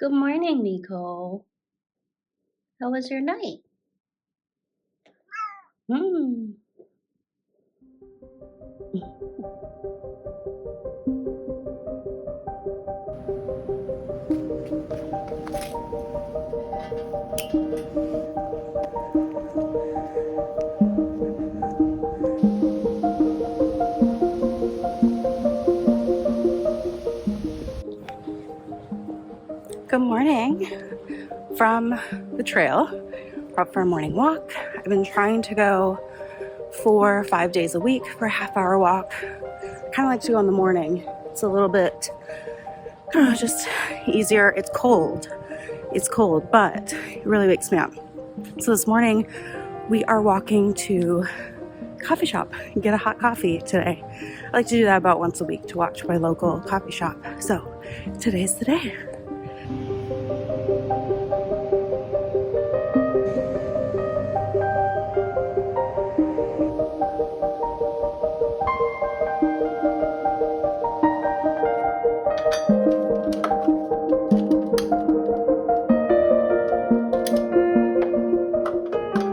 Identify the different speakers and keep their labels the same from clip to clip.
Speaker 1: Good morning, Nicole. How was your night? Hmm. Good morning from the trail. We're up for a morning walk. I've been trying to go 4 or 5 days a week for a half-hour walk. Kind of like to go in the morning. It's a little bit, I don't know, just easier. It's cold, but it really wakes me up. So this morning we are walking to a coffee shop and get a hot coffee today. I like to do that about once a week to watch my local coffee shop. So today's the day.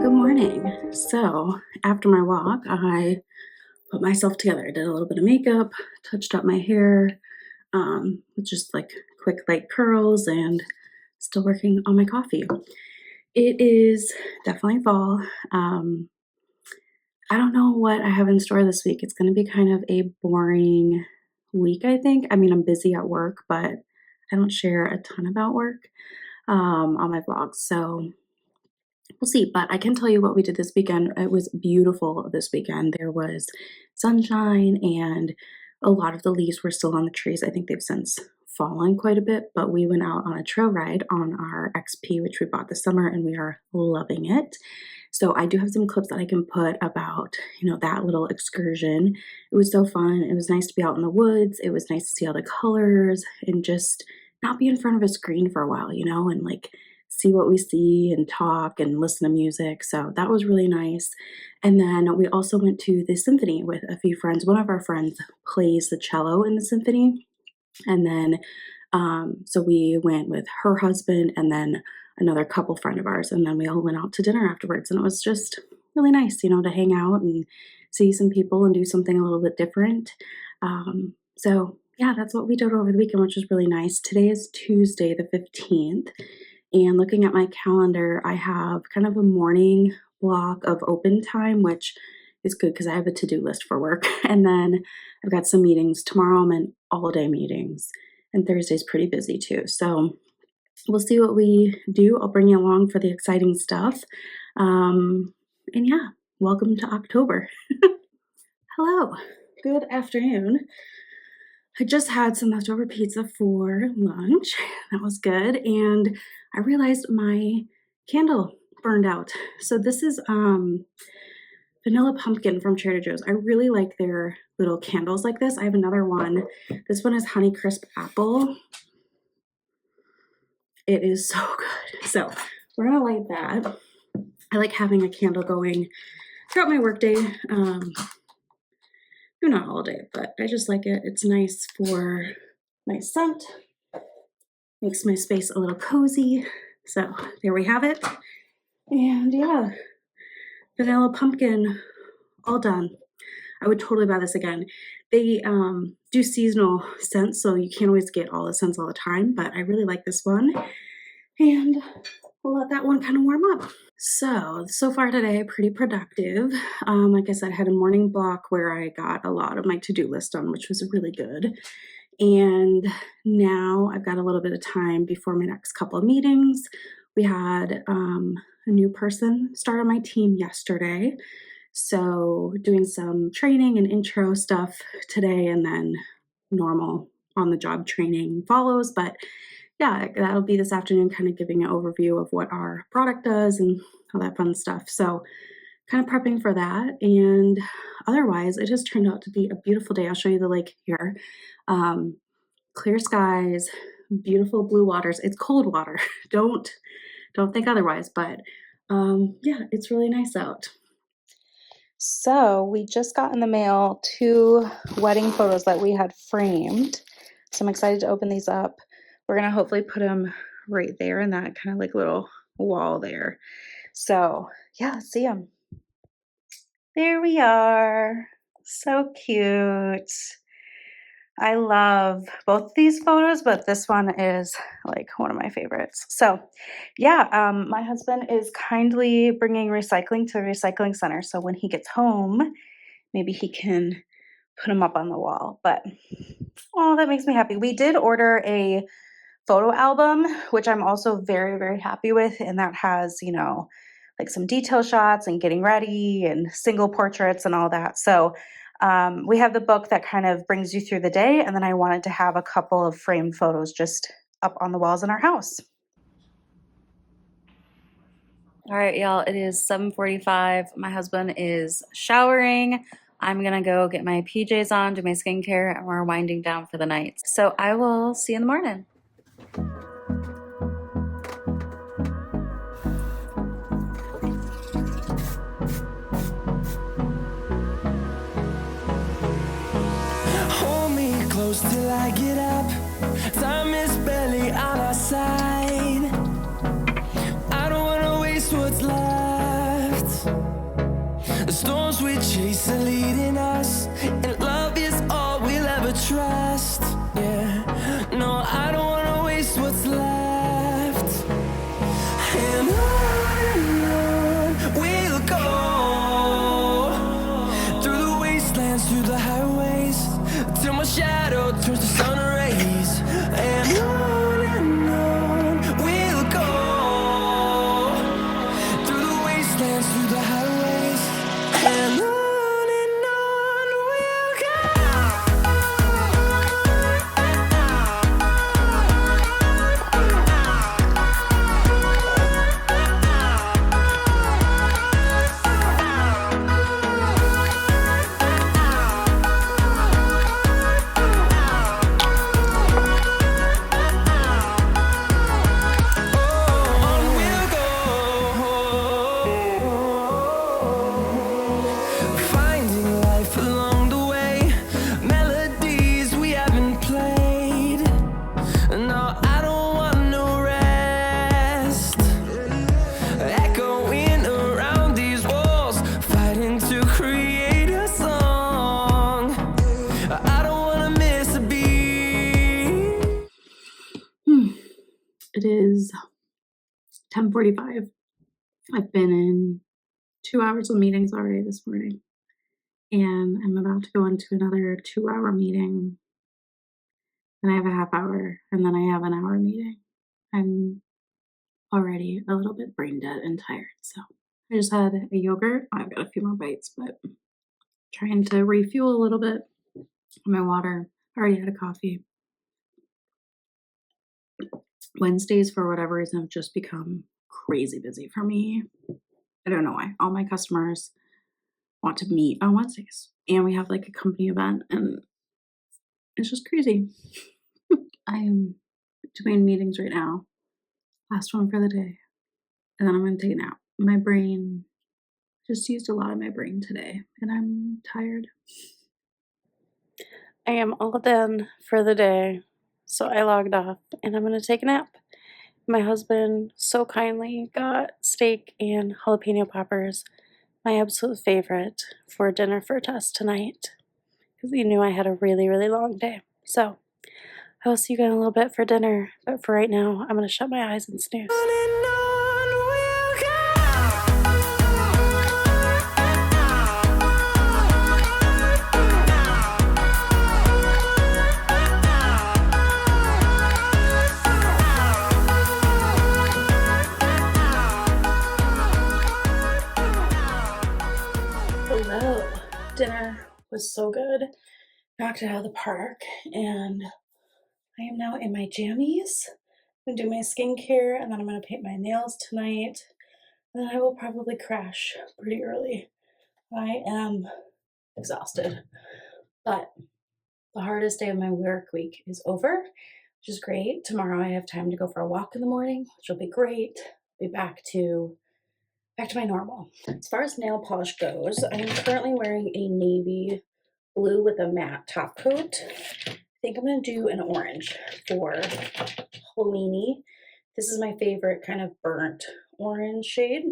Speaker 1: Good morning. So after my walk, I put myself together. I did a little bit of makeup, touched up my hair, with just like quick light curls, and still working on my coffee. It is definitely fall. I don't know what I have in store this week. It's going to be kind of a boring week, I think. I mean, I'm busy at work, but I don't share a ton about work on my vlogs. So we'll see. But I can tell you what we did this weekend. It was beautiful this weekend. There was sunshine, and a lot of the leaves were still on the trees. I think they've since fallen quite a bit, but we went out on a trail ride on our XP, which we bought this summer, and we are loving it. So I do have some clips that I can put about, that little excursion. It was so fun. It was nice to be out in the woods. It was nice to see all the colors and just not be in front of a screen for a while, and like see what we see and talk and listen to music. So that was really nice. And then we also went to the symphony with a few friends. One of our friends plays the cello in the symphony. And then, so we went with her husband and then another couple friend of ours. And then we all went out to dinner afterwards. And it was just really nice, to hang out and see some people and do something a little bit different. So yeah, that's what we did over the weekend, which was really nice. Today is Tuesday, the 15th. And looking at my calendar, I have kind of a morning block of open time, which is good because I have a to-do list for work. And then I've got some meetings. Tomorrow I'm in all-day meetings. And Thursday's pretty busy too. So we'll see what we do. I'll bring you along for the exciting stuff. And yeah, welcome to October. Hello. Good afternoon. I just had some leftover pizza for lunch. That was good. And I realized my candle burned out. So this is vanilla pumpkin from Trader Joe's. I really like their little candles like this. I have another one. This one is honey crisp apple. It is so good. So we're gonna light that. I like having a candle going throughout my workday. Not all day, but I just like it. It's nice for my scent. Makes my space a little cozy. So there we have it. And yeah, vanilla pumpkin, all done. I would totally buy this again. They do seasonal scents, so you can't always get all the scents all the time, but I really like this one. And we'll let that one kind of warm up. So far today, pretty productive. Like I said, I had a morning block where I got a lot of my to-do list done, which was really good. And now I've got a little bit of time before my next couple of meetings. We had a new person start on my team yesterday. So doing some training and intro stuff today, and then normal on-the-job training follows. But yeah, that'll be this afternoon, kind of giving an overview of what our product does and all that fun stuff. So kind of prepping for that. And otherwise, it just turned out to be a beautiful day. I'll show you the lake here. Clear skies, beautiful blue waters. It's cold water. Don't think otherwise, but yeah, it's really nice out. So we just got in the mail 2 wedding photos that we had framed. So I'm excited to open these up. We're gonna hopefully put them right there in that kind of like little wall there. So yeah, let's see them. There we are. So cute. I love both these photos, but this one is like one of my favorites. So, yeah, my husband is kindly bringing recycling to a recycling center. So when he gets home, maybe he can put them up on the wall. But oh, that makes me happy. We did order a photo album, which I'm also very, very happy with. And that has, like some detail shots and getting ready and single portraits and all that. So we have the book that kind of brings you through the day. And then I wanted to have a couple of framed photos just up on the walls in our house. All right, y'all, it is 7:45. My husband is showering. I'm gonna go get my PJs on, do my skincare, and we're winding down for the night. So I will see you in the morning.
Speaker 2: Hold me close till I get up. Time is barely on our side. I don't wanna waste what's left. The storms we chase are leading us, and love is all we'll ever trust. Yeah, no, I don't wanna waste what's left. And on we'll go, through the wastelands, through the highways, till my shadow turns to sun rays. And on we'll go, through the wastelands, through the highways, and on we'll go. Finding life along the way, melodies we haven't played. No, I don't want no rest. Echoing around these walls, fighting to create a song. I don't want to miss a beat.
Speaker 1: It is 10:45. I've been in 2 hours of meetings already this morning, and I'm about to go into another 2-hour meeting. And I have a half hour, and then I have an hour meeting. I'm already a little bit brain dead and tired. So I just had a yogurt. I've got a few more bites, but trying to refuel a little bit on my water. I already had a coffee. Wednesdays, for whatever reason, have just become crazy busy for me. I don't know why. All my customers want to meet on Wednesdays, and we have like a company event, and it's just crazy. I am doing meetings right now. Last one for the day. And then I'm going to take a nap. My brain just used a lot of my brain today, and I'm tired. I am all done for the day, so I logged off, and I'm going to take a nap. My husband so kindly got steak and jalapeno poppers, my absolute favorite, for dinner for us tonight, because he knew I had a really, really long day. So I will see you guys in a little bit for dinner, but for right now, I'm going to shut my eyes and snooze. Hello. Dinner was so good. Knocked it out of the park, and I am now in my jammies. I'm gonna do my skincare, and then I'm gonna paint my nails tonight. And then I will probably crash pretty early. I am exhausted, but the hardest day of my work week is over, which is great. Tomorrow I have time to go for a walk in the morning, which will be great. Be back to my normal. As far as nail polish goes, I am currently wearing a navy blue with a matte top coat. I think I'm gonna do an orange for Halloweeny This is my favorite kind of burnt orange shade.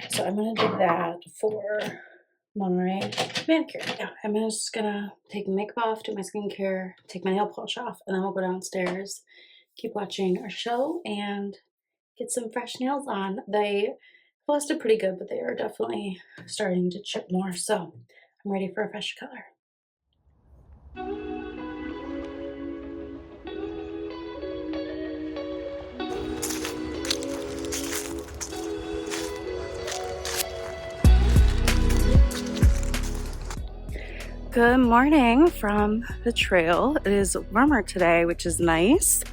Speaker 1: So I'm gonna do that for my manicure. Yeah, I'm just gonna take my makeup off, do my skincare, take my nail polish off, and then we'll go downstairs, keep watching our show, and get some fresh nails on. They lasted pretty good, but they are definitely starting to chip more, so I'm ready for a fresh color. Good morning from the trail. It is warmer today, which is nice.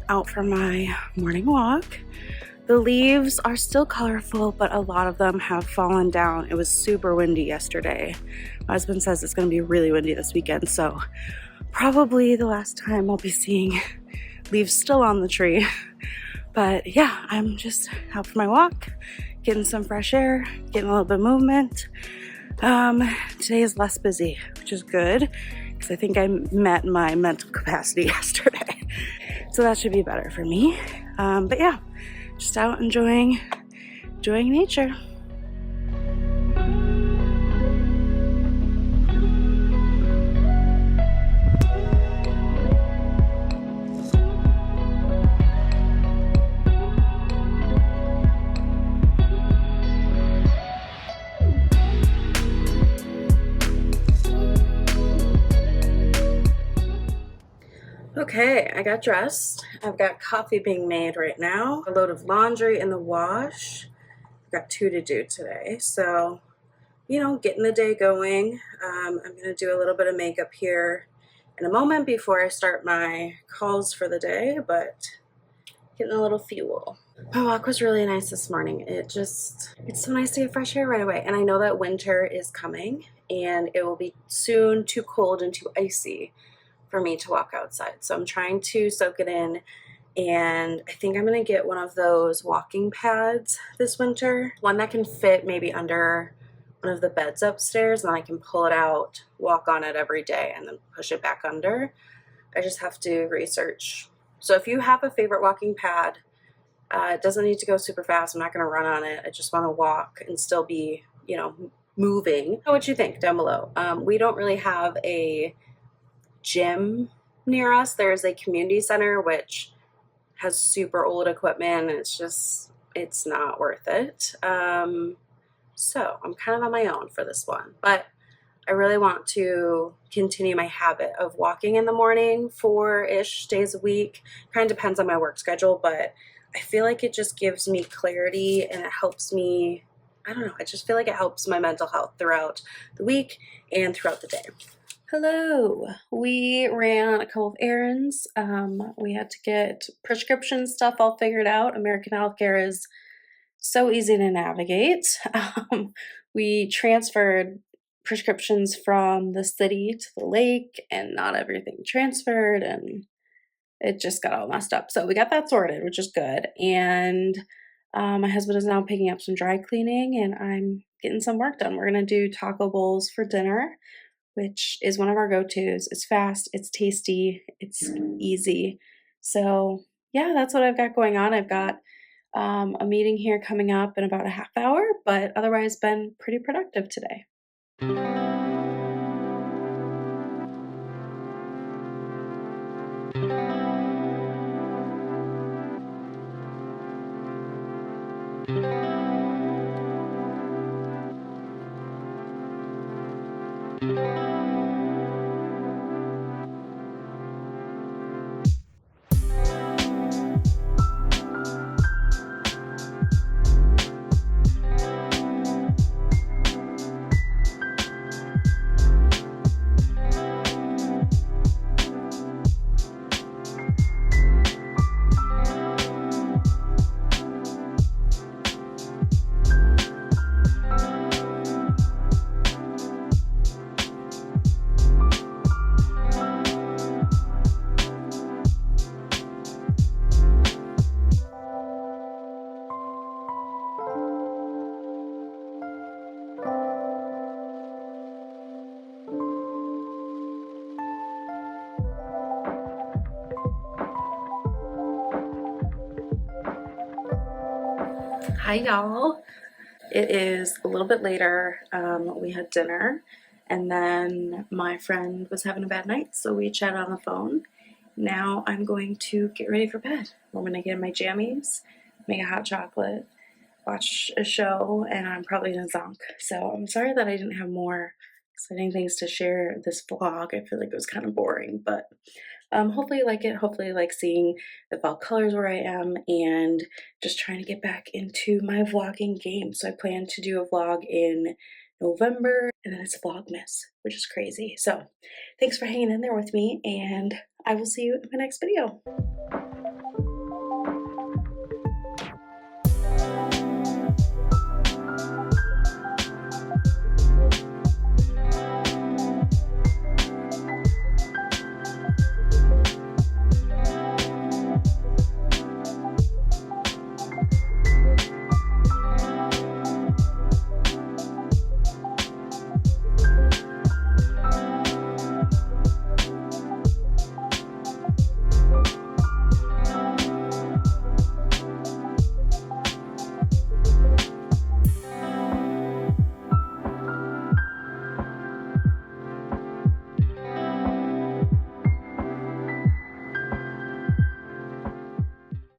Speaker 1: Out for my morning walk. The leaves are still colorful, but a lot of them have fallen down. It was super windy yesterday. My husband says it's going to be really windy this weekend, so probably the last time I'll be seeing leaves still on the tree. But yeah, I'm just out for my walk, getting some fresh air, getting a little bit of movement. Today is less busy, which is good because I think I met my mental capacity yesterday. So that should be better for me. But yeah, just out enjoying nature. Okay, I got dressed. I've got coffee being made right now, a load of laundry in the wash. I've got 2 to do today, so getting the day going. I'm gonna do a little bit of makeup here in a moment before I start my calls for the day, but getting a little fuel. My walk was really nice this morning. It's so nice to get fresh air right away. And I know that winter is coming and it will be soon too cold and too icy for me to walk outside. So I'm trying to soak it in, and I think I'm gonna get one of those walking pads this winter. One that can fit maybe under one of the beds upstairs, and then I can pull it out, walk on it every day, and then push it back under. I just have to research. So if you have a favorite walking pad, it doesn't need to go super fast. I'm not gonna run on it. I just wanna walk and still be, moving. Know what you think down below. We don't really have a gym near us. There's a community center which has super old equipment, and it's not worth it. So I'm kind of on my own for this one, but I really want to continue my habit of walking in the morning 4-ish days a week. Kind of depends on my work schedule, but I feel like it just gives me clarity and it helps me, I don't know, I just feel like it helps my mental health throughout the week and throughout the day. Hello. We ran a couple of errands. We had to get prescription stuff all figured out. American healthcare is so easy to navigate. We transferred prescriptions from the city to the lake, and not everything transferred, and it just got all messed up. So we got that sorted, which is good. And my husband is now picking up some dry cleaning, and I'm getting some work done. We're going to do taco bowls for dinner, which is one of our go-tos. It's fast, it's tasty, it's easy. So yeah, that's what I've got going on. I've got a meeting here coming up in about a half hour, but otherwise been pretty productive today. Hi, y'all. It is a little bit later. We had dinner, and then my friend was having a bad night, so we chatted on the phone. Now I'm going to get ready for bed. I'm gonna get in my jammies, make a hot chocolate, watch a show, and I'm probably gonna zonk. So I'm sorry that I didn't have more exciting things to share this vlog. I feel like it was kind of boring, but hopefully you like it. Hopefully you like seeing the fall colors where I am and just trying to get back into my vlogging game. So I plan to do a vlog in November and then it's Vlogmas, which is crazy. So thanks for hanging in there with me and I will see you in my next video.